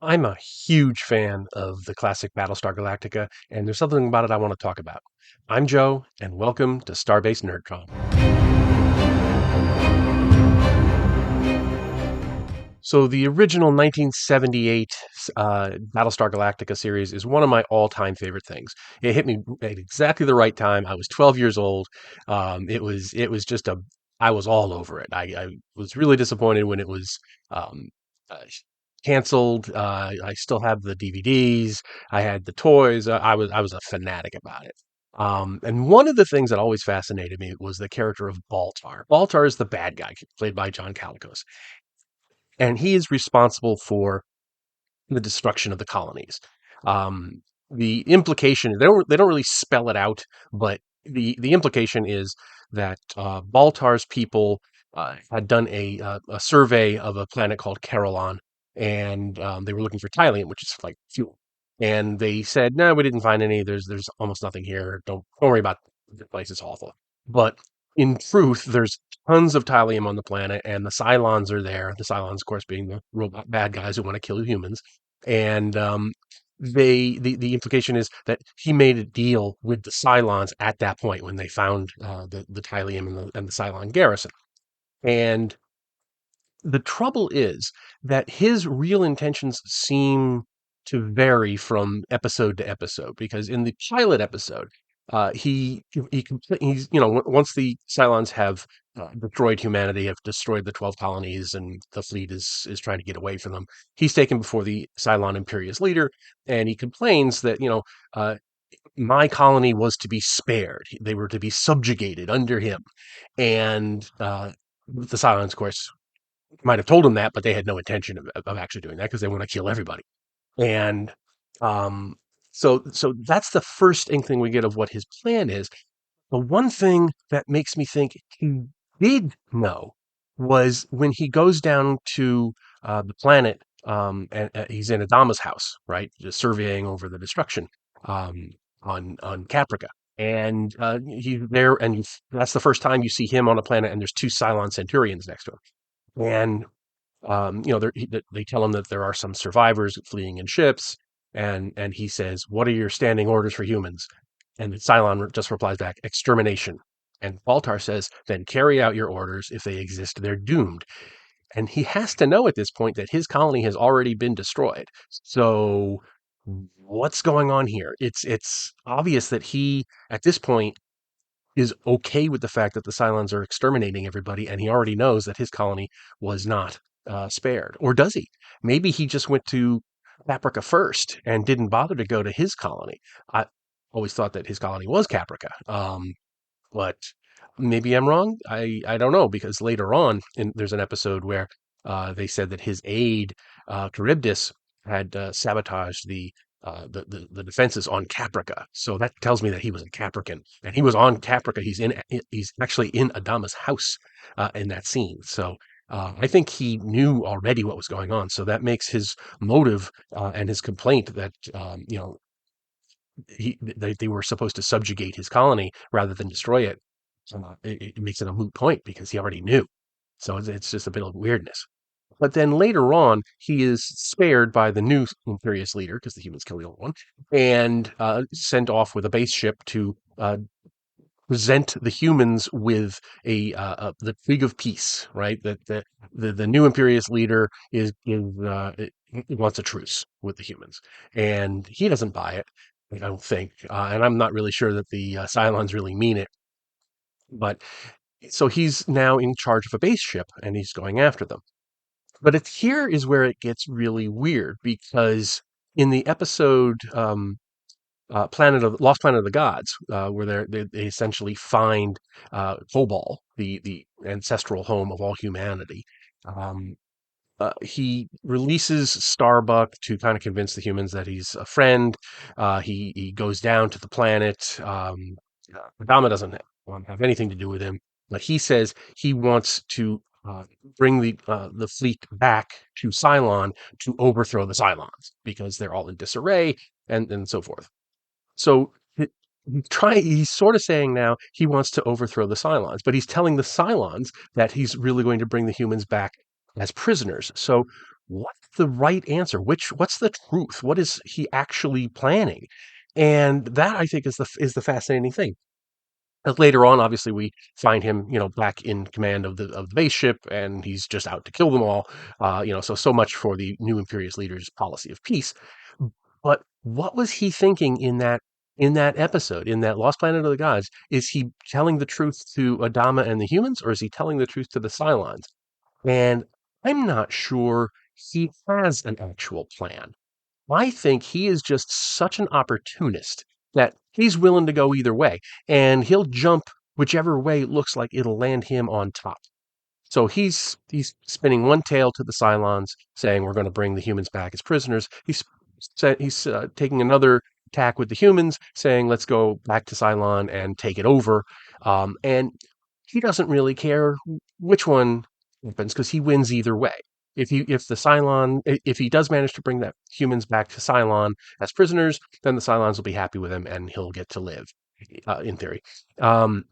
I'm a huge fan of the classic Battlestar Galactica, and there's something about it I want to talk about. I'm Joe, and welcome to Starbase NerdCom. So, the original 1978 Battlestar Galactica series is one of my all-time favorite things. It hit me at exactly the right time. I was 12 years old. It was just a I was all over it. I was really disappointed when it was um, uh, canceled. I still have the DVDs. I had the toys. I was a fanatic about it. And one of the things that always fascinated me was the character of Baltar. Baltar is the bad guy, played by John Calicos, and he is responsible for the destruction of the colonies. Um, the implication they don't really spell it out, but the implication is that Baltar's people had done a survey of a planet called Carolon, and they were looking for Tylium, which is like fuel. And they said, "No, we didn't find any. There's almost nothing here. Don't worry about the place. It's awful." But in truth, there's tons of Tylium on the planet, and the Cylons are there. The Cylons, of course, being the robot bad guys who want to kill humans. And the implication is that he made a deal with the Cylons at that point when they found the Tylium and the Cylon garrison. And the trouble is that his real intentions seem to vary from episode to episode, because in the pilot episode, he's once the Cylons have destroyed humanity, have destroyed the 12 colonies, and the fleet is trying to get away from them. He's taken before the Cylon Imperious leader, and he complains that my colony was to be spared; they were to be subjugated under him, and the Cylons, of course, might have told him that, but they had no intention of actually doing that because they want to kill everybody. And um, so that's the first inkling we get of what his plan is. The one thing that makes me think he did know was when he goes down to the planet, and he's in Adama's house, right, just surveying over the destruction um, on Caprica. And he's there, and that's the first time you see him on a planet, and there's two Cylon Centurions next to him. And they tell him that there are some survivors fleeing in ships, and he says, "What are your standing orders for humans?" And Cylon just replies back, "Extermination." And Baltar says, "Then carry out your orders. If they exist, they're doomed." And he has to know at this point that his colony has already been destroyed. So what's going on here? It's obvious that he, at this point, is okay with the fact that the Cylons are exterminating everybody, and he already knows that his colony was not spared. Or does he? Maybe he just went to Caprica first and didn't bother to go to his colony. I always thought that his colony was Caprica, but maybe I'm wrong. I don't know, because later on, there's an episode where they said that his aide, Charybdis, had sabotaged the defenses on Caprica. So that tells me that he was a Caprican, and he was on Caprica. He's actually in Adama's house in that scene. So I think he knew already what was going on. So that makes his motive and his complaint that they were supposed to subjugate his colony rather than destroy it. It makes it a moot point because he already knew. So it's just a bit of weirdness. But then later on, he is spared by the new Imperious leader, because the humans kill the old one, and sent off with a base ship to present the humans with the Trig of Peace. Right, that the new Imperious leader he wants a truce with the humans, and he doesn't buy it. I don't think, and I'm not really sure that the Cylons really mean it. But so he's now in charge of a base ship, and he's going after them. But it's here is where it gets really weird, because in the episode Lost Planet of the Gods, where they essentially find Kobol, the ancestral home of all humanity. Um, he releases Starbuck to kind of convince the humans that he's a friend. He goes down to the planet. Adama doesn't have anything to do with him, but he says he wants to bring the fleet back to Cylon to overthrow the Cylons because they're all in disarray, and so forth. So he's sort of saying now he wants to overthrow the Cylons, but he's telling the Cylons that he's really going to bring the humans back as prisoners. So what's the right answer? What's the truth? What is he actually planning? And that I think is the fascinating thing. Later on, obviously, we find him, back in command of the base ship, and he's just out to kill them all. So much for the new Imperious leader's policy of peace. But what was he thinking in that episode, in that Lost Planet of the Gods? Is he telling the truth to Adama and the humans, or is he telling the truth to the Cylons? And I'm not sure he has an actual plan. I think he is just such an opportunist that he's willing to go either way, and he'll jump whichever way looks like it'll land him on top. So he's spinning one tail to the Cylons, saying we're going to bring the humans back as prisoners. He's taking another tack with the humans, saying let's go back to Cylon and take it over. And he doesn't really care which one happens because he wins either way. If he does manage to bring the humans back to Cylon as prisoners, then the Cylons will be happy with him and he'll get to live, in theory. Um,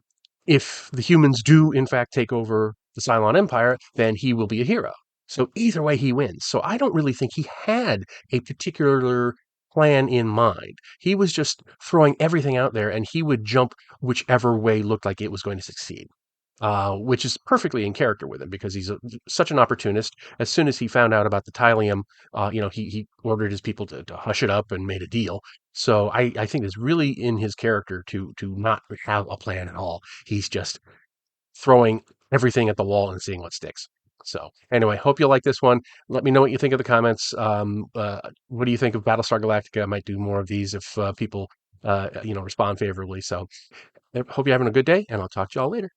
if the humans do in fact take over the Cylon Empire, then he will be a hero. So either way, he wins. So I don't really think he had a particular plan in mind. He was just throwing everything out there, and he would jump whichever way looked like it was going to succeed. Which is perfectly in character with him because such an opportunist. As soon as he found out about the Tylium, he ordered his people to hush it up and made a deal. So I think it's really in his character to not have a plan at all. He's just throwing everything at the wall and seeing what sticks. So anyway, hope you like this one. Let me know what you think of the comments. What do you think of Battlestar Galactica? I might do more of these if people respond favorably. So I hope you're having a good day, and I'll talk to y'all later.